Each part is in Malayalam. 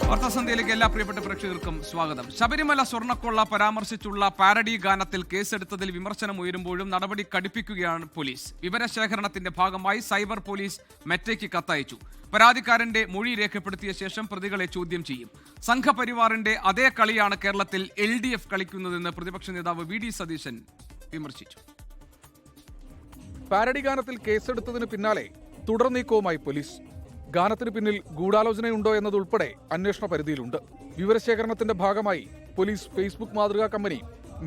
വാർത്താസന്ധ്യയിലേക്ക് എല്ലാ പ്രിയപ്പെട്ട പ്രേക്ഷകർക്കും സ്വാഗതം. ശബരിമല സ്വർണ്ണക്കൊള്ള പരാമർശിച്ചുള്ള പാരഡി ഗാനത്തിൽ കേസെടുത്തതിൽ വിമർശനം ഉയരുമ്പോഴും നടപടി കടുപ്പിക്കുകയാണ് പോലീസ്. വിവരശേഖരണത്തിന്റെ ഭാഗമായി സൈബർ പോലീസ് മെറ്റയ്ക്ക് കത്തയച്ചു. പരാതിക്കാരന്റെ മൊഴി രേഖപ്പെടുത്തിയ ശേഷം പ്രതികളെ ചോദ്യം ചെയ്യും. സംഘപരിവാറിന്റെ അതേ കളിയാണ് കേരളത്തിൽ LDF കളിക്കുന്നതെന്ന് പ്രതിപക്ഷ നേതാവ് VD സതീശൻ വിമർശിച്ചു. പാരഡി ഗാനത്തിൽ കേസെടുത്തതിന് പിന്നാലെ തുടർ നീക്കവുമായി പോലീസ്. ഗാനത്തിന് പിന്നിൽ ഗൂഢാലോചനയുണ്ടോ എന്നതുൾപ്പെടെ അന്വേഷണ പരിധിയിലുണ്ട്. വിവരശേഖരണത്തിന്റെ ഭാഗമായി പോലീസ് ഫേസ്ബുക്ക് മാതൃകാ കമ്പനി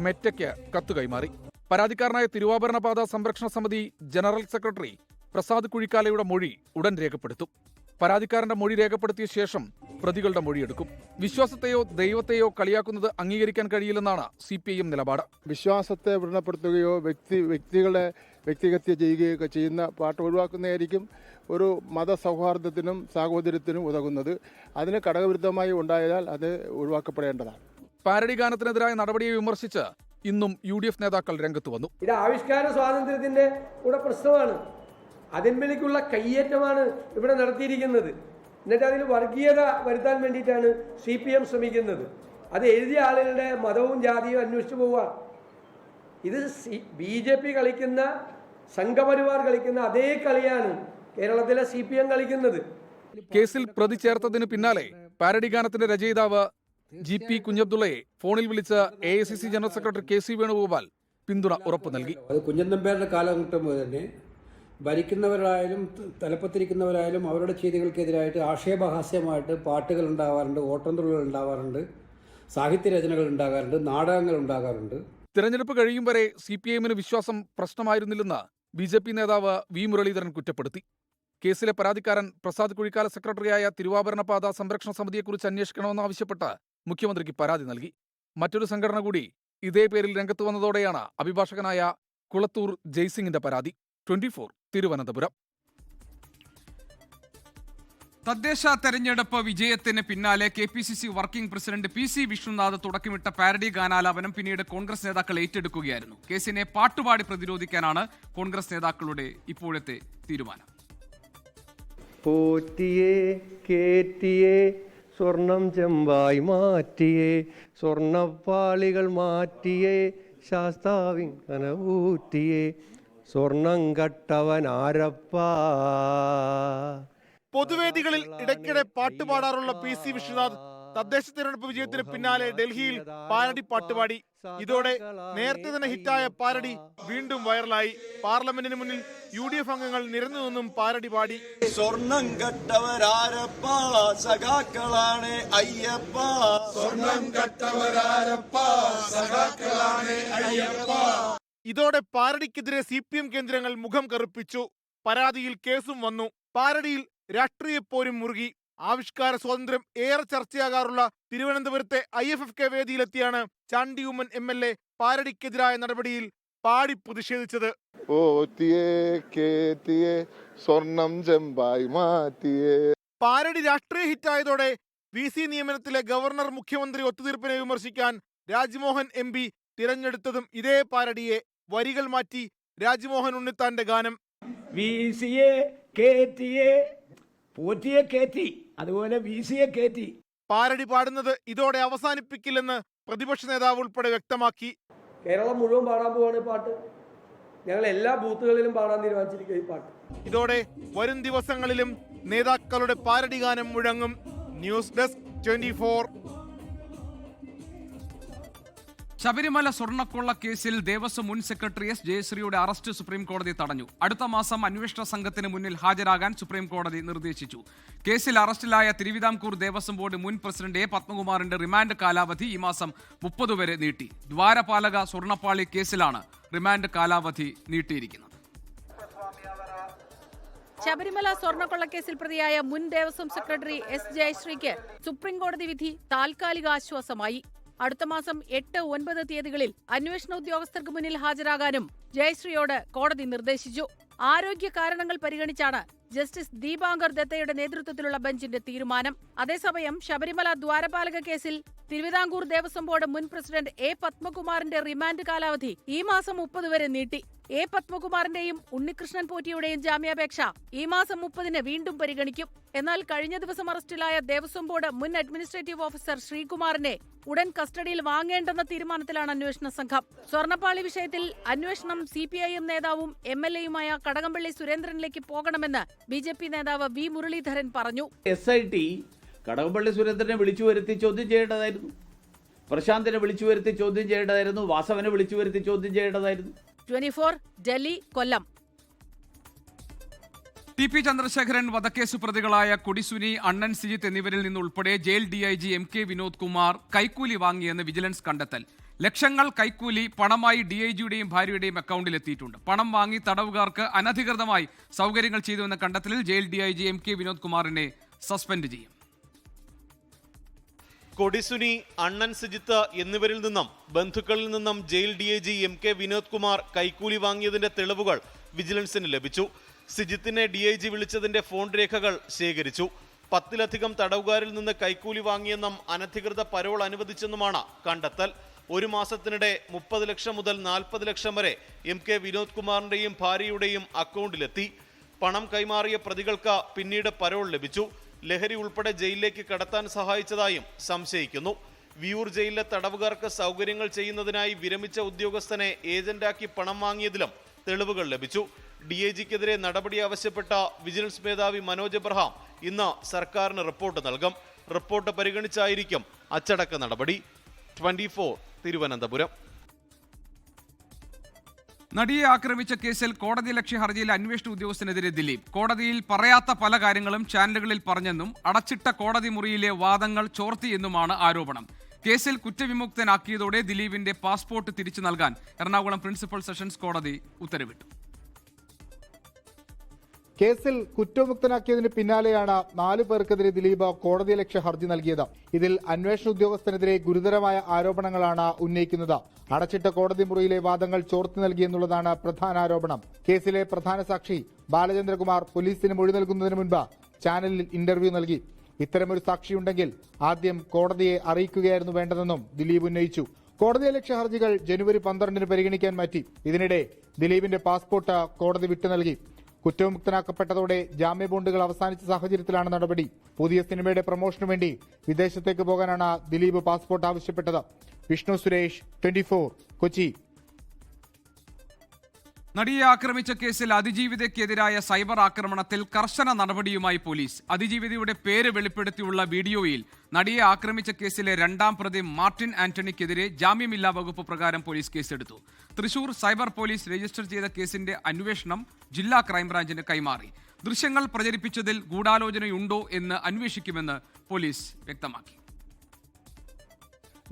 മെറ്റയ്ക്ക് കത്ത് കൈമാറി. പരാതിക്കാരനായ തിരുവാഭരണപാത സംരക്ഷണ സമിതി ജനറൽ സെക്രട്ടറി പ്രസാദ് കുഴിക്കാലയുടെ മൊഴി ഉടൻ രേഖപ്പെടുത്തും. പരാതിക്കാരന്റെ മൊഴി രേഖപ്പെടുത്തിയ ശേഷം പ്രതികളുടെ മൊഴിയെടുക്കും. വിശ്വാസത്തെയോ ദൈവത്തെയോ കളിയാക്കുന്നത് അംഗീകരിക്കാൻ കഴിയില്ലെന്നാണ് CPIM നിലപാട്. വിശ്വാസത്തെ വ്രണപ്പെടുത്തുകയോ വ്യക്തികളെ വ്യക്തിഹത്യ ചെയ്യുകയൊക്കെ ചെയ്യുന്ന പാട്ട് ഒഴിവാക്കുന്നതായിരിക്കും ഒരു മതസൗഹാർദ്ദത്തിനും സാഹോദര്യത്തിനും ഉതകുന്നത്. അതിന് ഘടകവിരുദ്ധമായി ഉണ്ടായാൽ അത് ഒഴിവാക്കപ്പെടേണ്ടതാണ്. പാരഡി ഗാനത്തിനെതിരായ നടപടിയെ വിമർശിച്ച് ഇന്നും UDF നേതാക്കൾ രംഗത്ത് വന്നു. ഇത് ആവിഷ്കാര സ്വാതന്ത്ര്യത്തിന്റെ കൂടെ പ്രശ്നമാണ്. അതിന്മേലേക്കുള്ള കയ്യേറ്റമാണ് ഇവിടെ നടത്തിയിരിക്കുന്നത്. എന്നിട്ട് അതിൽ വർഗീയത വരുത്താൻ വേണ്ടിയിട്ടാണ് CPM ശ്രമിക്കുന്നത്. അത് എഴുതിയ ആളുകളുടെ മതവും ജാതിയും അന്വേഷിച്ചു പോവുക. ഇത് BJP കളിക്കുന്ന, സംഘപരിവാർ കളിക്കുന്ന അതേ കളിയാണ് കേരളത്തിലെ CPM കളിക്കുന്നത്. കേസിൽ പ്രതി ചേർത്തതിന് പിന്നാലെ പാരഡി ഗാനത്തിന്റെ രചയിതാവ് GP കുഞ്ഞബ്ദുള്ളയെ ഫോണിൽ വിളിച്ച് AICC general secretary KC Venugopal പിന്തുണ ഉറപ്പു നൽകി. അത് കുഞ്ഞനമ്പ്യാരുടെ കാലഘട്ടം മുതൽ തന്നെ ഭരിക്കുന്നവരായാലും തലപ്പത്തിരിക്കുന്നവരായാലും അവരുടെ ചെയ്തികൾക്കെതിരായിട്ട് ആക്ഷേപഹാസ്യമായിട്ട് പാട്ടുകൾ ഉണ്ടാവാറുണ്ട്, ഓട്ടംതുള്ളുകൾ ഉണ്ടാവാറുണ്ട്, സാഹിത്യരചനകൾ ഉണ്ടാകാറുണ്ട്, നാടകങ്ങൾ ഉണ്ടാകാറുണ്ട്. തിരഞ്ഞെടുപ്പ് കഴിയും വരെ CPIMന് വിശ്വാസം പ്രശ്നമായിരുന്നില്ലെന്ന് BJP നേതാവ് V മുരളീധരൻ കുറ്റപ്പെടുത്തി. കേസിലെ പരാതിക്കാരൻ പ്രസാദ് കുഴിക്കാല സെക്രട്ടറിയായ തിരുവാഭരണപാത സംരക്ഷണ സമിതിയെക്കുറിച്ച് അന്വേഷിക്കണമെന്നാവശ്യപ്പെട്ട് മുഖ്യമന്ത്രിക്ക് പരാതി നൽകി. മറ്റൊരു സംഘടന കൂടി ഇതേ പേരിൽ രംഗത്ത് വന്നതോടെയാണ് അഭിഭാഷകനായ കുളത്തൂർ ജയ്സിംഗിന്റെ പരാതി. 24 തിരുവനന്തപുരം. തദ്ദേശ തെരഞ്ഞെടുപ്പ് വിജയത്തിന് പിന്നാലെ KPCC working president PC Vishnunath തുടക്കമിട്ട പാരഡി ഗാനാലാപനം പിന്നീട് കോൺഗ്രസ് നേതാക്കൾ ഏറ്റെടുക്കുകയായിരുന്നു. കേസിനെ പാട്ടുപാടി പ്രതിരോധിക്കാനാണ് കോൺഗ്രസ് നേതാക്കളുടെ ഇപ്പോഴത്തെ തീരുമാനം. പോറ്റിയേ കേറ്റിയേ സ്വർണം ചെമ്പായി മാറ്റിയേ സ്വർണപ്പാളികൾ മാറ്റിയേ ശാസ്താവിൻ കനവൂറ്റിയേ സ്വർണം കട്ടവൻ ആരപ്പാ. പൊതുവേദികളിൽ ഇടയ്ക്കിടെ പാട്ടുപാടാറുള്ള PC വിശ്വനാഥ് തദ്ദേശ തിരഞ്ഞെടുപ്പ് വിജയത്തിന് പിന്നാലെ ഡൽഹിയിൽ പാരഡി പാട്ടുപാടി. ഇതോടെ നേരത്തെ തന്നെ ഹിറ്റായ പാരഡി വീണ്ടും വൈറലായി. പാർലമെന്റിന് മുന്നിൽ UDF അംഗങ്ങൾ നിരന്നു നിന്നും പാരഡി പാടി. സ്വർണം കട്ടവരാരപ്പ സഖാക്കളാണ് അയ്യപ്പ, സ്വർണം കട്ടവരാരപ്പ സഖാക്കളാണ് അയ്യപ്പ. ഇതോടെ പാരഡിക്കെതിരെ CPM കേന്ദ്രങ്ങൾ മുഖം കറുപ്പിച്ചു. പരാതിയിൽ കേസും വന്നു. പാരഡിയിൽ രാഷ്ട്രീയ പോരും മുറുകി. ആവിഷ്കാര സ്വാതന്ത്ര്യം ഏറെ ചർച്ചയാകാറുള്ള തിരുവനന്തപുരത്തെ IFFK വേദിയിലെത്തിയാണ് ചാണ്ടി ഉമ്മൻ MLA പാരഡിക്കെതിരായ നടപടിയിൽ പാടി പ്രതിഷേധിച്ചത്. സ്വർണം ചെമ്പായി മാറ്റിയേ. പാരഡി രാഷ്ട്രീയ ഹിറ്റായതോടെ VC നിയമനത്തിലെ ഗവർണർ മുഖ്യമന്ത്രി ഒത്തുതീർപ്പിനെ വിമർശിക്കാൻ രാജ്മോഹൻ MP തിരഞ്ഞെടുത്തതും ഇതേ പാരഡിയെ. വരികൾ മാറ്റി രാജ്മോഹൻ ഉണ്ണിത്താന്റെ ഗാനം. VCയെ കേറ്റിയെ പോറ്റിയെ കേറ്റി, അതുപോലെ VCയെ കേറ്റി. പാരഡി പാടുന്നത് ഇതോടെ അവസാനിപ്പിക്കില്ലെന്ന് പ്രതിപക്ഷ നേതാവ് ഉൾപ്പെടെ വ്യക്തമാക്കി. കേരളം മുഴുവൻ പാടാൻ പോവാണ് ഈ പാട്ട്. ഞങ്ങൾ എല്ലാ ബൂത്തുകളിലും പാടാൻ തീരുമാനിച്ചിരിക്കുക ഈ പാട്ട്. ഇതോടെ വരും ദിവസങ്ങളിലും നേതാക്കളുടെ പാരഡി ഗാനം മുഴങ്ങും. News desk 24. ശബരിമല സ്വർണ്ണക്കൊള്ള കേസിൽ ദേവസ്വം മുൻ സെക്രട്ടറി S ജയശ്രീയുടെ അറസ്റ്റ് സുപ്രീം കോടതി തടഞ്ഞു. അടുത്ത മാസം അന്വേഷണ സംഘത്തിന് മുന്നിൽ ഹാജരാകാൻ സുപ്രീം കോടതി നിർദ്ദേശിച്ചു. കേസിൽ അറസ്റ്റിലായ തിരുവിതാംകൂർ ദേവസ്വം ബോർഡ് മുൻ പ്രസിഡന്റ് A പത്മകുമാറിന്റെ റിമാൻഡ് കാലാവധി ഈ മാസം 30 വരെ നീട്ടി. ദ്വാരപാലക സ്വർണ്ണപ്പാളി കേസിലാണ് റിമാൻഡ് കാലാവധി നീട്ടിയിരിക്കുന്നത്. ശബരിമല സ്വർണ്ണക്കൊള്ളക്കേസിൽ പ്രതിയായ മുൻ ദേവസ്വം സെക്രട്ടറി S ജയശ്രീക്ക് സുപ്രീം കോടതി വിധി താൽക്കാലിക ആശ്വാസമായി. അടുത്ത മാസം 8, 9 തീയതികളിൽ അന്വേഷണ ഉദ്യോഗസ്ഥർക്ക് മുന്നിൽ ഹാജരാകാനും ജയശ്രീയോട് കോടതി നിർദ്ദേശിച്ചു. ആരോഗ്യ കാരണങ്ങൾ പരിഗണിച്ചാണ് ജസ്റ്റിസ് ദീപാങ്കർ ദത്തയുടെ നേതൃത്വത്തിലുള്ള ബെഞ്ചിന്റെ തീരുമാനം. അതേസമയം ശബരിമല ദ്വാരപാലക കേസിൽ തിരുവിതാംകൂർ ദേവസ്വം ബോർഡ് മുൻ പ്രസിഡന്റ് എ പത്മകുമാറിന്റെ റിമാൻഡ് കാലാവധി ഈ മാസം 30 വരെ നീട്ടി. എ പത്മകുമാറിന്റെയും ഉണ്ണികൃഷ്ണൻ പോറ്റിയുടെയും ജാമ്യാപേക്ഷ ഈ മാസം 30-ന് വീണ്ടും പരിഗണിക്കും. എന്നാൽ കഴിഞ്ഞ ദിവസം അറസ്റ്റിലായ ദേവസ്വം ബോർഡ് മുൻ അഡ്മിനിസ്ട്രേറ്റീവ് ഓഫീസർ ശ്രീകുമാറിനെ ഉടൻ കസ്റ്റഡിയിൽ വാങ്ങേണ്ടെന്ന തീരുമാനത്തിലാണ് അന്വേഷണ സംഘം. സ്വർണ്ണപ്പാളി വിഷയത്തിൽ അന്വേഷണം CPIM നേതാവും MLA-യുമായ കടകംപള്ളി സുരേന്ദ്രനിലേക്ക് പോകണമെന്ന് BJP നേതാവ് V മുരളീധരൻ പറഞ്ഞു. SIT കടകംപള്ളി സുരേന്ദ്രനെ വിളിച്ചു വരുത്തി ചോദ്യം ചെയ്യേണ്ടതായിരുന്നു, പ്രശാന്തിനെ വിളിച്ചു വരുത്തി ചോദ്യം ചെയ്യേണ്ടതായിരുന്നു, വാസവനെ വിളിച്ചു വരുത്തി ചോദ്യം ചെയ്യേണ്ടതായിരുന്നു. 24 ഡൽഹി, കൊല്ലം. TP ചന്ദ്രശേഖരൻ വധക്കേസ് പ്രതികളായ കൊടിസുനി, അണ്ണൻ സിജിത്ത് എന്നിവരിൽ നിന്നുൾപ്പെടെ jail DIG MK Vinod Kumar കൈക്കൂലി വാങ്ങിയെന്ന് വിജിലൻസ് കണ്ടെത്തൽ. ലക്ഷങ്ങൾ കൈക്കൂലി പണമായി DIG-യുടെയും ഭാര്യയുടെയും അക്കൗണ്ടിലെത്തിയിട്ടുണ്ട്. പണം വാങ്ങി തടവുകാർക്ക് അനധികൃതമായി സൗകര്യങ്ങൾ ചെയ്തുവെന്ന കണ്ടെത്തലിൽ ജയിൽ DIG MK വിനോദ് കുമാറിനെ സസ്പെൻഡ് ചെയ്യും. കൊടിസുനി, അണ്ണൻ സിജിത്ത് എന്നിവരിൽ നിന്നും ബന്ധുക്കളിൽ നിന്നും jail DIG MK Vinod Kumar കൈക്കൂലി വാങ്ങിയതിന്റെ തെളിവുകൾ വിജിലൻസിന് ലഭിച്ചു. സിജിത്തിനെ DIG വിളിച്ചതിന്റെ ഫോൺ രേഖകൾ ശേഖരിച്ചു. 10-ലധികം തടവുകാരിൽ നിന്ന് കൈക്കൂലി വാങ്ങിയെന്നും അനധികൃത പരോൾ അനുവദിച്ചെന്നുമാണ് കണ്ടെത്തൽ. ഒരു മാസത്തിനിടെ 30 ലക്ഷം മുതൽ 40 ലക്ഷം വരെ MK വിനോദ് കുമാറിന്റെയും ഭാര്യയുടെയും അക്കൗണ്ടിലെത്തി. പണം കൈമാറിയ പ്രതികൾക്ക് പിന്നീട് പരോൾ ലഭിച്ചു. ലഹരി ഉൾപ്പെടെ ജയിലിലേക്ക് കടത്താൻ സഹായിച്ചതായും സംശയിക്കുന്നു. വിയൂർ ജയിലിലെ തടവുകാർക്ക് സൗകര്യങ്ങൾ ചെയ്യുന്നതിനായി വിരമിച്ച ഉദ്യോഗസ്ഥനെ ഏജന്റാക്കി പണം വാങ്ങിയതിലും തെളിവുകൾ ലഭിച്ചു. DIG-ക്കെതിരെ നടപടി ആവശ്യപ്പെട്ട വിജിലൻസ് മേധാവി മനോജ് എബ്രഹാം ഇന്ന് സർക്കാരിന് റിപ്പോർട്ട് നൽകും. റിപ്പോർട്ട് പരിഗണിച്ചായിരിക്കും അച്ചടക്ക നടപടി. 24 തിരുവനന്തപുരം. നടിയെ ആക്രമിച്ച കേസിൽ കോടതിയലക്ഷ്യ ഹർജിയിൽ അന്വേഷണ ഉദ്യോഗസ്ഥനെതിരെ ദിലീപ്. കോടതിയിൽ പറയാത്ത പല കാര്യങ്ങളും ചാനലുകളിൽ പറഞ്ഞെന്നും അടച്ചിട്ട കോടതി മുറിയിലെ വാദങ്ങൾ ചോർത്തിയെന്നുമാണ് ആരോപണം. കേസിൽ കുറ്റവിമുക്തനാക്കിയതോടെ ദിലീപിന്റെ പാസ്പോർട്ട് തിരിച്ചു നൽകാൻ എറണാകുളം പ്രിൻസിപ്പൽ സെഷൻസ് കോടതി ഉത്തരവിട്ടു. കേസിൽ കുറ്റമുക്തനാക്കിയതിന് പിന്നാലെയാണ് 4 പേർക്കെതിരെ ദിലീപ് കോടതിയലക്ഷ്യ ഹർജി നൽകിയത്. ഇതിൽ അന്വേഷണ ഉദ്യോഗസ്ഥനെതിരെ ഗുരുതരമായ ആരോപണങ്ങളാണ് ഉന്നയിക്കുന്നത്. അടച്ചിട്ട കോടതി മുറിയിലെ വാദങ്ങൾ ചോർത്തി നൽകിയെന്നുള്ളതാണ് പ്രധാന ആരോപണം. കേസിലെ പ്രധാന സാക്ഷി ബാലചന്ദ്രകുമാർ പോലീസിന് മൊഴി നൽകുന്നതിന് മുൻപ് ചാനലിൽ ഇന്റർവ്യൂ നൽകി. ഇത്തരമൊരു സാക്ഷിയുണ്ടെങ്കിൽ ആദ്യം കോടതിയെ അറിയിക്കുകയായിരുന്നു വേണ്ടതെന്നും ദിലീപ് ഉന്നയിച്ചു. കോടതിയലക്ഷ്യ ഹർജികൾ ജനുവരി 12-ന് പരിഗണിക്കാൻ മാറ്റി. ഇതിനിടെ ദിലീപിന്റെ പാസ്പോർട്ട് കോടതി വിട്ടു നൽകി. കുറ്റവിമുക്തനാക്കപ്പെട്ടതോടെ ജാമ്യ ബോണ്ടുകൾ അവസാനിച്ച സാഹചര്യത്തിലാണ് നടപടി. പുതിയ സിനിമയുടെ പ്രൊമോഷനു വേണ്ടി വിദേശത്തേക്ക് പോകാനാണ് ദിലീപ് പാസ്പോർട്ട് ആവശ്യപ്പെട്ടത്. വിഷ്ണു സുരേഷ്, 24, കൊച്ചി. നടിയെ ആക്രമിച്ച കേസിൽ അതിജീവിതയ്ക്കെതിരായ സൈബർ ആക്രമണത്തിൽ കർശന നടപടിയുമായി പോലീസ്. അതിജീവിതയുടെ പേര് വെളിപ്പെടുത്തിയുള്ള വീഡിയോയിൽ നടിയെ ആക്രമിച്ച കേസിലെ 2ാം പ്രതി മാർട്ടിൻ ആന്റണിക്കെതിരെ ജാമ്യമില്ലാ വകുപ്പ് പ്രകാരം പോലീസ് കേസെടുത്തു. തൃശൂർ സൈബർ പോലീസ് രജിസ്റ്റർ ചെയ്ത കേസിന്റെ അന്വേഷണം ജില്ലാ ക്രൈംബ്രാഞ്ചിന് കൈമാറി. ദൃശ്യങ്ങൾ പ്രചരിപ്പിച്ചതിൽ ഗൂഢാലോചനയുണ്ടോ എന്ന് അന്വേഷിക്കുമെന്ന് പോലീസ് വ്യക്തമാക്കി.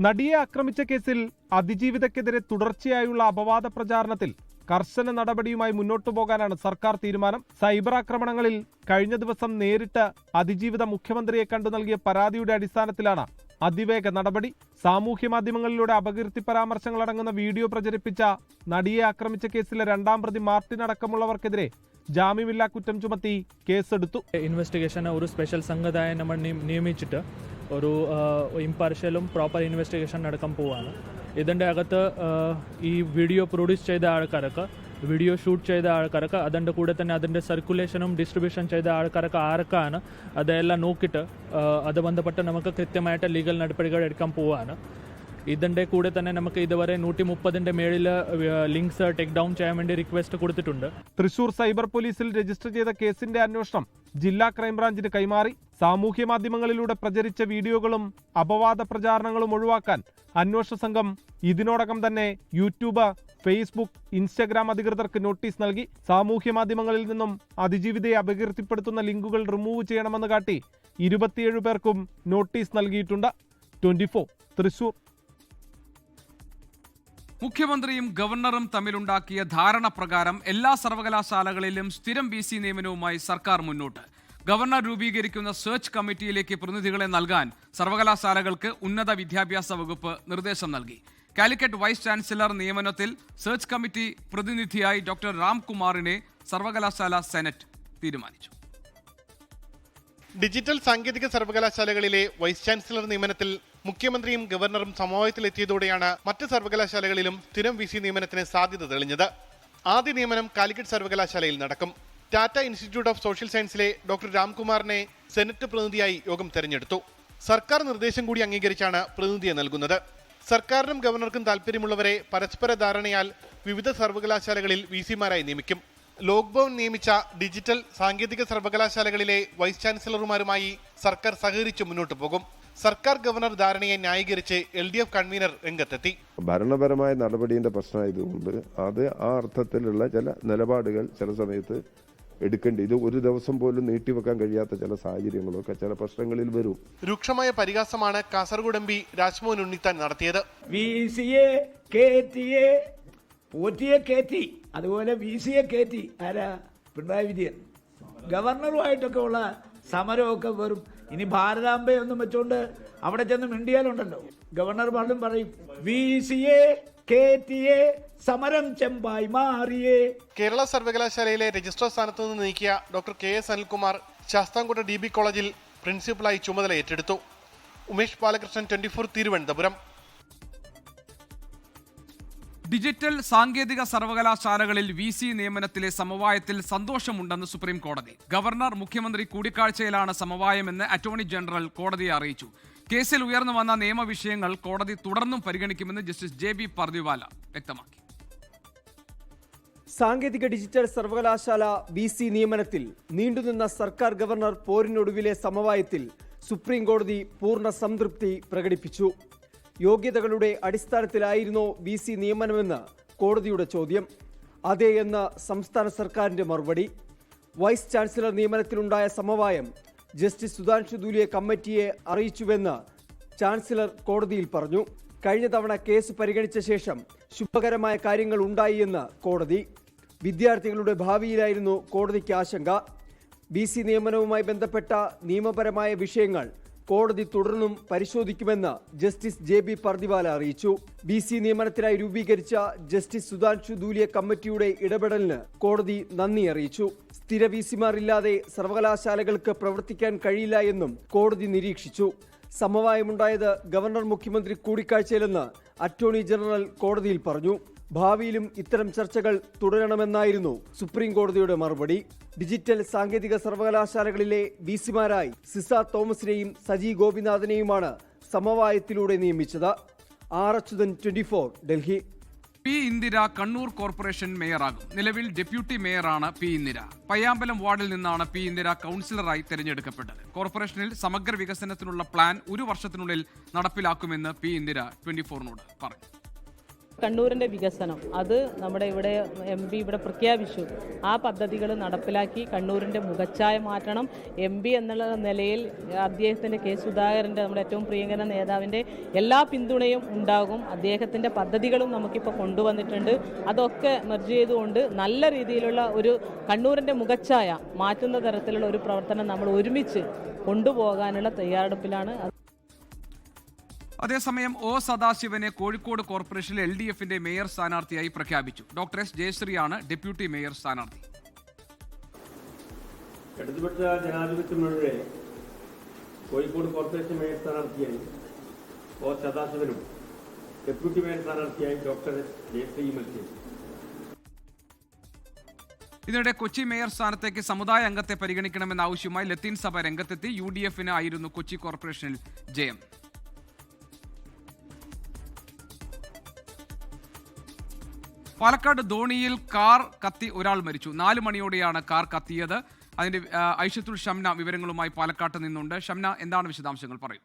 നടിയെ ആക്രമിച്ച കേസിൽ അതിജീവിതയ്ക്കെതിരെ തുടർച്ചയായുള്ള അപവാദ പ്രചാരണത്തിൽ കർശന നടപടിയുമായി മുന്നോട്ടു പോകാനാണ് സർക്കാർ തീരുമാനം. സൈബർ ആക്രമണങ്ങളിൽ കഴിഞ്ഞ ദിവസം നേരിട്ട് അതിജീവിത മുഖ്യമന്ത്രിയെ കണ്ടു നൽകിയ പരാതിയുടെ അടിസ്ഥാനത്തിലാണ് അതിവേഗ നടപടി. സാമൂഹ്യ മാധ്യമങ്ങളിലൂടെ അപകീർത്തി പരാമർശങ്ങൾ അടങ്ങുന്ന വീഡിയോ പ്രചരിപ്പിച്ച നടിയെ ആക്രമിച്ച കേസിലെ 2ാം പ്രതി മാർട്ടിൻ അടക്കമുള്ളവർക്കെതിരെ ജാമ്യമില്ലാ കുറ്റം ചുമത്തി കേസെടുത്തു. ഇൻവെസ്റ്റിഗേഷന് ഒരു സ്പെഷ്യൽ സംഘത്തെ നമ്മൾ നിയമിച്ചിട്ട് ഒരു ഇംപാർഷ്യലും പ്രോപ്പർ ഇൻവെസ്റ്റിഗേഷൻ നടക്കാൻ പോവാണ്. ഇതിൻ്റെ അകത്ത് ഈ വീഡിയോ പ്രൊഡ്യൂസ് ചെയ്ത ആൾക്കാർക്ക്, വീഡിയോ ഷൂട്ട് ചെയ്ത ആൾക്കാർക്ക്, അതിൻ്റെ കൂടെ തന്നെ അതിൻ്റെ സർക്കുലേഷനും ഡിസ്ട്രിബ്യൂഷൻ ചെയ്ത ആൾക്കാർക്ക് ആർക്കാണ് അതെല്ലാം നോക്കിയിട്ട് അത് ബന്ധപ്പെട്ട് നമുക്ക് കൃത്യമായിട്ട് ലീഗൽ നടപടികൾ എടുക്കാൻ പോവാണ്. ഇതിൻ്റെ കൂടെ തന്നെ നമുക്ക് ഇതുവരെ 130ന്റെ മേളിൽ ലിങ്ക്സ് ടേക്ക് ഡൗൺ ചെയ്യാൻ വേണ്ടി റിക്വസ്റ്റ് കൊടുത്തിട്ടുണ്ട്. തൃശൂർ സൈബർ പോലീസിൽ രജിസ്റ്റർ ചെയ്ത കേസിന്റെ അന്വേഷണം ജില്ലാ ക്രൈംബ്രാഞ്ചിന് കൈമാറി. സാമൂഹ്യ മാധ്യമങ്ങളിലൂടെ പ്രചരിച്ച വീഡിയോകളും അപവാദ പ്രചാരണങ്ങളും ഒഴിവാക്കാൻ അന്വേഷണ സംഘം ഇതിനോടകം തന്നെ യൂട്യൂബ്, ഫേസ്ബുക്ക്, ഇൻസ്റ്റഗ്രാം അധികൃതർക്ക് നോട്ടീസ് നൽകി. സാമൂഹ്യ മാധ്യമങ്ങളിൽ നിന്നും അതിജീവിതയെ അപകീർത്തിപ്പെടുത്തുന്ന ലിങ്കുകൾ റിമൂവ് ചെയ്യണമെന്ന് കാട്ടി 27 പേർക്കും നോട്ടീസ് നൽകിയിട്ടുണ്ട്. 24 തൃശൂർ. മുഖ്യമന്ത്രിയും ഗവർണറും തമ്മിലുണ്ടാക്കിയ ധാരണ പ്രകാരം എല്ലാ സർവകലാശാലകളിലും സ്ഥിരം VC നിയമനവുമായി സർക്കാർ മുന്നോട്ട്. ഗവർണർ രൂപീകരിക്കുന്ന സെർച്ച് കമ്മിറ്റിയിലേക്ക് പ്രതിനിധികളെ നൽകാൻ സർവകലാശാലകൾക്ക് ഉന്നത വിദ്യാഭ്യാസ വകുപ്പ് നിർദ്ദേശം നൽകി. കാലിക്കറ്റ് വൈസ് ചാൻസലർ നിയമനത്തിൽ സെർച്ച് കമ്മിറ്റി പ്രതിനിധിയായി ഡോക്ടർ രാംകുമാറിനെ സർവകലാശാല സെനറ്റ് തീരുമാനിച്ചു. ഡിജിറ്റൽ സാങ്കേതിക സർവകലാശാലകളിലെ വൈസ് ചാൻസലർ നിയമനത്തിൽ മുഖ്യമന്ത്രിയും ഗവർണറും സമവായത്തിലെത്തിയതോടെയാണ് മറ്റ് സർവകലാശാലകളിലും സ്ഥിരം VC നിയമനത്തിന് സാധ്യത തെളിഞ്ഞത്. ആദ്യ നിയമനം കാലിക്കറ്റ് സർവകലാശാലയിൽ നടക്കും. ടാറ്റ ഇൻസ്റ്റിറ്റ്യൂട്ട് ഓഫ് സോഷ്യൽ സയൻസിലെ ഡോക്ടർ രാംകുമാറിനെ സെനറ്റ് പ്രതിനിധിയായി യോഗം തെരഞ്ഞെടുത്തു. സർക്കാർ നിർദ്ദേശം കൂടി അംഗീകരിച്ചാണ് പ്രതിനിധിയെ നൽകുന്നത്. സർക്കാരിനും ഗവർണർക്കും താൽപ്പര്യമുള്ളവരെ പരസ്പര ധാരണയാൽ വിവിധ സർവകലാശാലകളിൽ VC-മാരായി നിയമിക്കും. ലോക്ഭവൻ നിയമിച്ച ഡിജിറ്റൽ സാങ്കേതിക സർവകലാശാലകളിലെ വൈസ് ചാൻസലർമാരുമായി സർക്കാർ സഹകരിച്ച് മുന്നോട്ട് പോകും. സർക്കാർ ഗവർണർ ധാരണയെ ന്യായീകരിച്ച് LDF കൺവീനർ രംഗത്തെത്തി. ഭരണപരമായ നടപടിയുടെ പ്രശ്നമായതുകൊണ്ട് അത് ആ അർത്ഥത്തിലുള്ള ചില നിലപാടുകൾ ചില സമയത്ത് എടുക്കേണ്ടി, ഇത് ഒരു ദിവസം പോലും നീട്ടിവെക്കാൻ കഴിയാത്ത ചില സാഹചര്യങ്ങളൊക്കെ ചില പ്രശ്നങ്ങളിൽ വരും. രൂക്ഷമായ പരിഹാസമാണ് കാസർഗോഡ് MP രാജ്മോഹൻ ഉണ്ണിത്താൻ നടത്തിയത്. VC-യെ കയറ്റിയെ പോറ്റിയെ കയറ്റി, അതുപോലെ VC-യെ കയറ്റി ആരാ? പിണറായി വിജയൻ. ഗവർണറുമായിട്ടൊക്കെ ഉള്ള സമരമൊക്കെ വെറും. ഇനി ഭാരതാംബയൊന്നും വെച്ചോണ്ട് അവിടെ ചെന്ന് മിണ്ടിയാലുണ്ടല്ലോ, ഗവർണർ പലരും പറയും VC-യെ കയറ്റിയെ സമരം ചെമ്പായി മാറിയേ. കേരള സർവകലാശാലയിലെ രജിസ്ട്രാർ സ്ഥാനത്ത് നിന്ന് നീക്കിയ doctor KS Anilkumar Sasthamkotta DB കോളേജിൽ പ്രിൻസിപ്പലായി ചുമതല ഏറ്റെടുത്തു. ഉമേഷ് ബാലകൃഷ്ണൻ, 24 തിരുവനന്തപുരം. ഡിജിറ്റൽ സാങ്കേതിക സർവകലാശാലകളിൽ VC നിയമനത്തിലെ സമവായത്തിൽ സന്തോഷമുണ്ടെന്ന് സുപ്രീം കോടതി. ഗവർണർ മുഖ്യമന്ത്രി കൂടിക്കാഴ്ചയിലാണ് സമവായമെന്ന് അറ്റോർണി ജനറൽ കോടതിയെ അറിയിച്ചു. കേസിൽ ഉയർന്നു വന്ന നിയമവിഷയങ്ങൾ കോടതി തുടർന്നും പരിഗണിക്കുമെന്ന് ജസ്റ്റിസ് JB പർദിവാല വ്യക്തമാക്കി. സാങ്കേതിക ഡിജിറ്റൽ സർവകലാശാല VC നിയമനത്തിൽ നീണ്ടുനിന്ന സർക്കാർ ഗവർണർ പോരിനൊടുവിലെ സമവായത്തിൽ സുപ്രീം കോടതി പൂർണ്ണ സംതൃപ്തി പ്രകടിപ്പിച്ചു. യോഗ്യതകളുടെ അടിസ്ഥാനത്തിലായിരുന്നോ VC നിയമനമെന്ന് കോടതിയുടെ ചോദ്യം. അതെ എന്ന സംസ്ഥാന സർക്കാരിന്റെ മറുപടി. വൈസ് ചാൻസലർ നിയമനത്തിലുണ്ടായ സമവായം ജസ്റ്റിസ് സുധാൻഷു ധൂലിയെ കമ്മിറ്റിയെ അറിയിച്ചുവെന്ന് ചാൻസലർ കോടതിയിൽ പറഞ്ഞു. കഴിഞ്ഞ തവണ കേസ് പരിഗണിച്ച ശേഷം ശുഭകരമായ കാര്യങ്ങൾ ഉണ്ടായി എന്ന് കോടതി. വിദ്യാർത്ഥികളുടെ ഭാവിയിലായിരുന്നു കോടതിക്ക് ആശങ്ക. VC നിയമനവുമായി ബന്ധപ്പെട്ട നിയമപരമായ വിഷയങ്ങൾ കോടതി തുടർന്നും പരിശോധിക്കുമെന്ന് ജസ്റ്റിസ് JB പർദിവാല അറിയിച്ചു. VC നിയമനത്തിനായി രൂപീകരിച്ച ജസ്റ്റിസ് സുധാൻഷു ധൂലിയ കമ്മിറ്റിയുടെ ഇടപെടലിന് കോടതി നന്ദി അറിയിച്ചു. സ്ഥിര VC-മാരില്ലാതെ സർവകലാശാലകൾക്ക് പ്രവർത്തിക്കാൻ കഴിയില്ല എന്നും കോടതി നിരീക്ഷിച്ചു. സമവായമുണ്ടായത് ഗവർണർ മുഖ്യമന്ത്രി കൂടിക്കാഴ്ചയിലെന്ന് അറ്റോർണി ജനറൽ കോടതിയിൽ പറഞ്ഞു. ഭാവിയിലും ഇത്തരം ചർച്ചകൾ തുടരണമെന്നായിരുന്നു സുപ്രീം കോടതിയുടെ മറുപടി. ഡിജിറ്റൽ സാങ്കേതിക സർവകലാശാലകളിലെ VC-മാരായി സിസ തോമസിനെയും സജി ഗോപിനാഥിനെയുമാണ് സമവായത്തിലൂടെ നിയമിച്ചത്. R. Achuthan, 24, Delhi. P. Indira Kannur corporation മേയറാകും. നിലവിൽ ഡെപ്യൂട്ടി മേയറാണ് P. ഇന്ദിര. പയ്യാമ്പലം വാർഡിൽ നിന്നാണ് P. ഇന്ദിര കൗൺസിലറായി തെരഞ്ഞെടുക്കപ്പെട്ടത്. കോർപ്പറേഷനിൽ സമഗ്ര വികസനത്തിനുള്ള പ്ലാൻ 1 വർഷത്തിനുള്ളിൽ നടപ്പിലാക്കുമെന്ന് P. ഇന്ദിര 24നോട് പറഞ്ഞു. കണ്ണൂരിൻ്റെ വികസനം അത് നമ്മുടെ ഇവിടെ MP ഇവിടെ പ്രഖ്യാപിച്ചു. ആ പദ്ധതികൾ നടപ്പിലാക്കി കണ്ണൂരിൻ്റെ മുഖച്ഛായ മാറ്റണം. MP എന്നുള്ള നിലയിൽ അദ്ദേഹത്തിൻ്റെ K. സുധാകരൻ്റെ, നമ്മുടെ ഏറ്റവും പ്രിയങ്കര നേതാവിൻ്റെ എല്ലാ പിന്തുണയും ഉണ്ടാകും. അദ്ദേഹത്തിൻ്റെ പദ്ധതികളും നമുക്കിപ്പോൾ കൊണ്ടുവന്നിട്ടുണ്ട്. അതൊക്കെ മെർജ് ചെയ്തുകൊണ്ട് നല്ല രീതിയിലുള്ള ഒരു കണ്ണൂരിൻ്റെ മുഖച്ഛായ മാറ്റുന്ന തരത്തിലുള്ള ഒരു പ്രവർത്തനം നമ്മൾ ഒരുമിച്ച് കൊണ്ടുപോകാനുള്ള തയ്യാറെടുപ്പിലാണ്. അതേസമയം O. സദാശിവനെ കോഴിക്കോട് കോർപ്പറേഷനിലെ LDF-ന്റെ മേയർ സ്ഥാനാർത്ഥിയായി പ്രഖ്യാപിച്ചു. Doctor S. ജയശ്രീയാണ് ഡെപ്യൂട്ടി മേയർ സ്ഥാനാർത്ഥി. ഇടതുപക്ഷ ജനാധിപത്യ മുന്നണിയുടെ കോഴിക്കോട് കോർപ്പറേഷൻ മേയർ സ്ഥാനാർത്ഥിയായി O. സദാശിവനും ഡെപ്യൂട്ടി മേയർ സ്ഥാനാർത്ഥിയായി ഡോക്ടർ S. ജയശ്രീയും മത്സരിച്ചു. ഇതിനിടെ കൊച്ചി മേയർ സ്ഥാനത്തേക്ക് സമുദായ അംഗത്തെ പരിഗണിക്കണമെന്ന ആവശ്യവുമായി ലത്തീൻ സഭ രംഗത്തെത്തി. UDF-ന് ആയിരുന്നു കൊച്ചി കോർപ്പറേഷനിൽ ജയം. പാലക്കാട് ധോണിയിൽ കാർ കത്തി ഒരാൾ മരിച്ചു. 4 മണിയോടെയാണ് കാർ കത്തിയത്. അതിന്റെ ഐഷത്തുൽ ഷംന വിവരങ്ങളുമായി പാലക്കാട്ട് നിന്നുണ്ട്. ഷംന, എന്താണ് വിശദാംശങ്ങൾ? പറയൂ.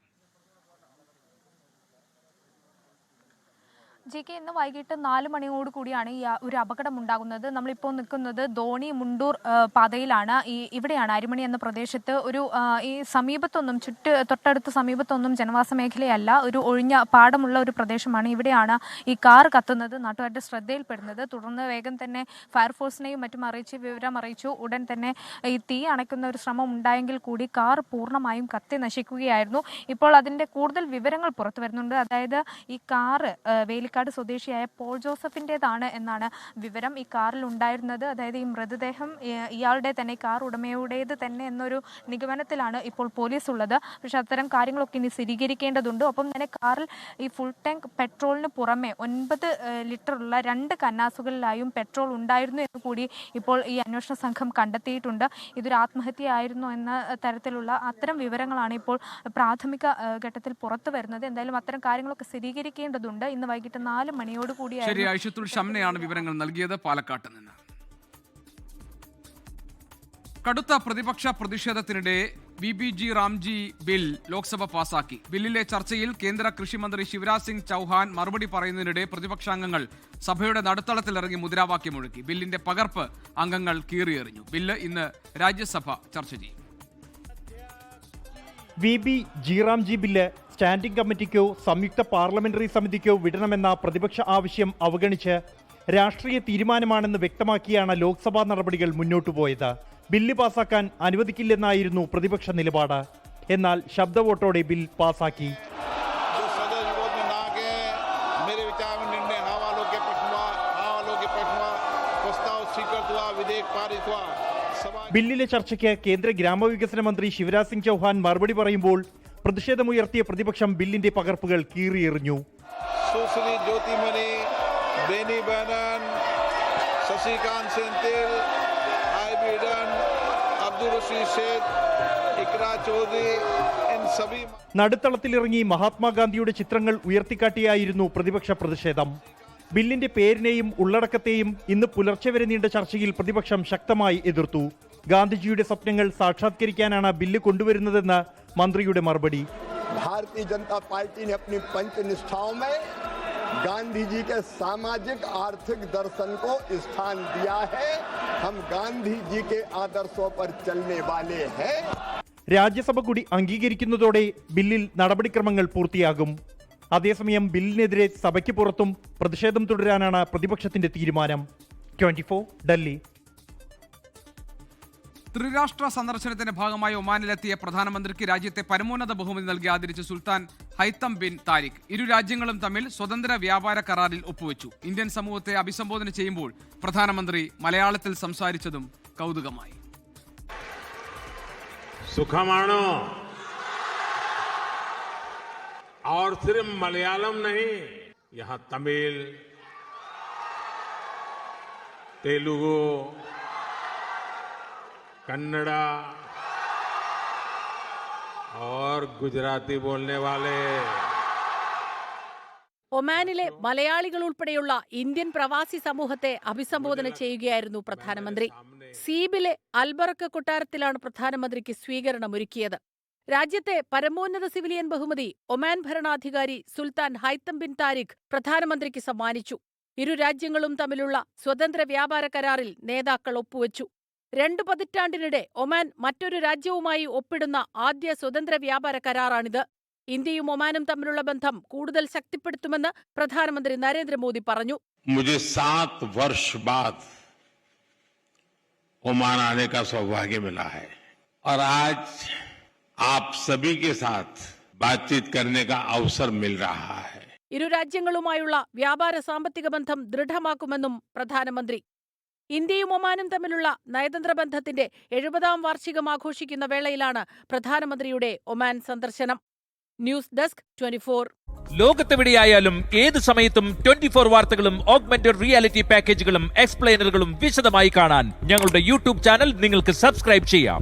JK, ഇന്ന് വൈകിട്ട് 4 മണിയോട് കൂടിയാണ് ഈ ഒരു അപകടം ഉണ്ടാകുന്നത്. നമ്മളിപ്പോൾ നിൽക്കുന്നത് ധോണി മുണ്ടൂർ പാതയിലാണ്. ഇവിടെയാണ് അരിമണി എന്ന പ്രദേശത്ത് ഒരു ഈ സമീപത്തൊന്നും തൊട്ടടുത്ത സമീപത്തൊന്നും ജനവാസ മേഖലയല്ല, ഒരു ഒഴിഞ്ഞ പാടമുള്ള ഒരു പ്രദേശമാണ്. ഇവിടെയാണ് ഈ കാർ കത്തുന്നത് നാട്ടുകാരുടെ ശ്രദ്ധയിൽപ്പെടുന്നത്. തുടർന്ന് വേഗം തന്നെ ഫയർഫോഴ്സിനെയും മറ്റും വിവരം അറിയിച്ചു. ഉടൻ തന്നെ ഈ തീ അണയ്ക്കുന്ന ഒരു ശ്രമം ഉണ്ടായെങ്കിൽ കൂടി കാർ പൂർണ്ണമായും കത്തി നശിക്കുകയായിരുന്നു. ഇപ്പോൾ അതിൻ്റെ കൂടുതൽ വിവരങ്ങൾ പുറത്തു വരുന്നുണ്ട്. അതായത് ഈ കാറ് പാലക്കാട് സ്വദേശിയായ പോൾ ജോസഫിൻ്റെതാണ് എന്നാണ് വിവരം. ഈ കാറിൽ ഉണ്ടായിരുന്നത്, അതായത് ഈ മൃതദേഹം ഇയാളുടെ തന്നെ, കാർ ഉടമയുടേത് തന്നെ എന്നൊരു നിഗമനത്തിലാണ് ഇപ്പോൾ പോലീസ് ഉള്ളത്. പക്ഷേ അത്തരം കാര്യങ്ങളൊക്കെ ഇനി സ്ഥിരീകരിക്കേണ്ടതുണ്ട്. ഒപ്പം തന്നെ കാറിൽ ഈ ഫുൾ ടാങ്ക് പെട്രോളിന് പുറമെ 9 ലിറ്ററുള്ള 2 കന്നാസുകളിലായും പെട്രോൾ ഉണ്ടായിരുന്നു എന്ന് കൂടി ഇപ്പോൾ ഈ അന്വേഷണ സംഘം കണ്ടെത്തിയിട്ടുണ്ട്. ഇതൊരു ആത്മഹത്യയായിരുന്നു എന്ന തരത്തിലുള്ള അത്തരം വിവരങ്ങളാണ് ഇപ്പോൾ പ്രാഥമിക ഘട്ടത്തിൽ പുറത്തു വരുന്നത്. എന്തായാലും അത്തരം കാര്യങ്ങളൊക്കെ സ്ഥിരീകരിക്കേണ്ടതുണ്ട്. ഇന്ന് വൈകിട്ട് 4 മണിയോടുകൂടിയാണ്. ശരി, ഐഷത്തുൽ ഷംനയാണ് വിവരങ്ങൾ നൽകിയത് പാലക്കാട്ട് നിന്ന്. കടുത്ത പ്രതിപക്ഷ പ്രതിഷേധത്തിനിടെ VBG റാംജി ബിൽ ലോക്സഭ പാസാക്കി. ബില്ലിലെ ചർച്ചയിൽ കേന്ദ്ര കൃഷിമന്ത്രി ശിവരാജ് സിംഗ് ചൌഹാൻ മറുപടി പറയുന്നതിനിടെ പ്രതിപക്ഷാംഗങ്ങൾ സഭയുടെ നടുത്തളത്തിലിറങ്ങി മുദ്രാവാക്യം മുഴക്കി. ബില്ലിന്റെ പകർപ്പ് അംഗങ്ങൾ കീറിയെറിഞ്ഞു. ബില്ല് ഇന്ന് രാജ്യസഭ ചർച്ച ചെയ്യും. VBG റാംജി ബില്ല് സ്റ്റാൻഡിംഗ് കമ്മിറ്റിക്കോ സംയുക്ത പാർലമെന്ററി സമിതിക്കോ വിടണമെന്ന പ്രതിപക്ഷ ആവശ്യം അവഗണിച്ച് രാഷ്ട്രീയ തീരുമാനമാണെന്ന് വ്യക്തമാക്കിയാണ് ലോക്സഭാ നടപടികൾ മുന്നോട്ടുപോയത്. ബില്ല് പാസാക്കാൻ അനുവദിക്കില്ലെന്നായിരുന്നു പ്രതിപക്ഷ നിലപാട്. എന്നാൽ ശബ്ദവോട്ടോടെ ബിൽ പാസാക്കി. ബില്ലിലെ ചർച്ചയ്ക്ക് കേന്ദ്ര ഗ്രാമവികസന മന്ത്രി ശിവരാജ് സിംഗ് ചൌഹാൻ മറുപടി പറയുമ്പോൾ പ്രതിഷേധമുയർത്തിയ പ്രതിപക്ഷം ബില്ലിന്റെ പകർപ്പുകൾ കീറിയെറിഞ്ഞു. നടുത്തളത്തിലിറങ്ങി മഹാത്മാഗാന്ധിയുടെ ചിത്രങ്ങൾ ഉയർത്തിക്കാട്ടിയായിരുന്നു പ്രതിപക്ഷ പ്രതിഷേധം. ബില്ലിന്റെ പേരിനെയും ഉള്ളടക്കത്തെയും ഇന്ന് പുലർച്ചെ വരെ നീണ്ട ചർച്ചയിൽ പ്രതിപക്ഷം ശക്തമായി എതിർത്തു. ഗാന്ധിജിയുടെ സ്വപ്നങ്ങൾ സാക്ഷാത്കരിക്കാനാണ് ബില്ല് കൊണ്ടുവരുന്നതെന്ന് മന്ത്രിയുടെ മറുപടി. भारतीय जनता पार्टी ने अपनी पंचनिष्ठाओं में गांधी जी के सामाजिक आर्थिक दर्शन को स्थान दिया है. हम गांधी जी के आदर्शों पर चलने वाले हैं. രാജ്യസഭ കൂടി അംഗീകരിക്കുന്നതോടെ ബില്ലിൽ നടപടിക്രമങ്ങൾ പൂർത്തിയാകും. അതേസമയം ബില്ലിനെതിരെ സഭയ്ക്ക് പുറത്തും പ്രതിഷേധം തുടരാനാണ് പ്രതിപക്ഷത്തിന്റെ തീരുമാനം. 24 ഡൽഹി. ത്രിരാഷ്ട്ര സന്ദർശനത്തിന്റെ ഭാഗമായി ഒമാനിലെത്തിയ പ്രധാനമന്ത്രിക്ക് രാജ്യത്തെ പരമോന്നത ബഹുമതി നൽകി ആദരിച്ച സുൽത്താൻ ഹൈത്തം ബിൻ താരിഖ്. ഇരു രാജ്യങ്ങളും തമ്മിൽ സ്വതന്ത്ര വ്യാപാര കരാറിൽ ഒപ്പുവെച്ചു. ഇന്ത്യൻ സമൂഹത്തെ അഭിസംബോധന ചെയ്യുമ്പോൾ പ്രധാനമന്ത്രി മലയാളത്തിൽ സംസാരിച്ചതും കൗതുകമായി. സുഖമാണോ? और सिर्फ मलयालम नहीं, यहाँ तमिल, तेलुगु, कन्नड़ा और गुजराती बोलने वाले. ഒമാനിലെ മലയാളികൾ ഉൾപ്പെടെയുള്ള ഇന്ത്യൻ പ്രവാസി സമൂഹത്തെ അഭിസംബോധന ചെയ്യുകയായിരുന്നു പ്രധാനമന്ത്രി. സീബിലെ അൽബറക്ക കൊട്ടാരത്തിലാണ് പ്രധാനമന്ത്രിക്ക് സ്വീകരണമൊരുക്കിയത്. രാജ്യത്തെ പരമോന്നത സിവിലിയൻ ബഹുമതി ഒമാൻ ഭരണാധികാരി സുൽത്താൻ ഹൈത്തം ബിൻ താരിഖ് പ്രധാനമന്ത്രിക്ക് സമ്മാനിച്ചു. ഇരു രാജ്യങ്ങളും തമ്മിലുള്ള സ്വതന്ത്ര വ്യാപാര കരാറിൽ നേതാക്കൾ ഒപ്പുവെച്ചു. 2 പതിറ്റാണ്ടിനിടെ ഒമാൻ മറ്റൊരു രാജ്യവുമായി ഒപ്പിടുന്ന ആദ്യ സ്വതന്ത്ര വ്യാപാര കരാറാണിത്. ഇന്ത്യയും ഒമാനും തമ്മിലുള്ള ബന്ധം കൂടുതൽ ശക്തിപ്പെടുത്തുമെന്ന് പ്രധാനമന്ത്രി നരേന്ദ്രമോദി പറഞ്ഞു. मुझे 7 वर्ष बाद ओमान आने का सौभाग्य मिला है और आज आप सभी के साथ बातचीत करने का अवसर मिल रहा है. ഇരു രാജ്യങ്ങളുമായുള്ള വ്യാപാര സാമ്പത്തിക ബന്ധം ദൃഢമാക്കുമെന്നും പ്രധാനമന്ത്രി. ഇന്ത്യയും ഒമാനും തമ്മിലുള്ള നയതന്ത്ര ബന്ധത്തിന്റെ 70ാം വാർഷികം ആഘോഷിക്കുന്ന വേളയിലാണ് പ്രധാനമന്ത്രിയുടെ ഒമാൻ സന്ദർശനം. News desk 24. ലോകത്തെവിടെയായാലും ഏത് സമയത്തും 24 വാർത്തകളും ഓഗ്മെന്റഡ് റിയാലിറ്റി പാക്കേജുകളും എക്സ്പ്ലെയിനറുകളും വിശദമായി കാണാൻ ഞങ്ങളുടെ യൂട്യൂബ് ചാനൽ നിങ്ങൾക്ക് സബ്സ്ക്രൈബ് ചെയ്യാം.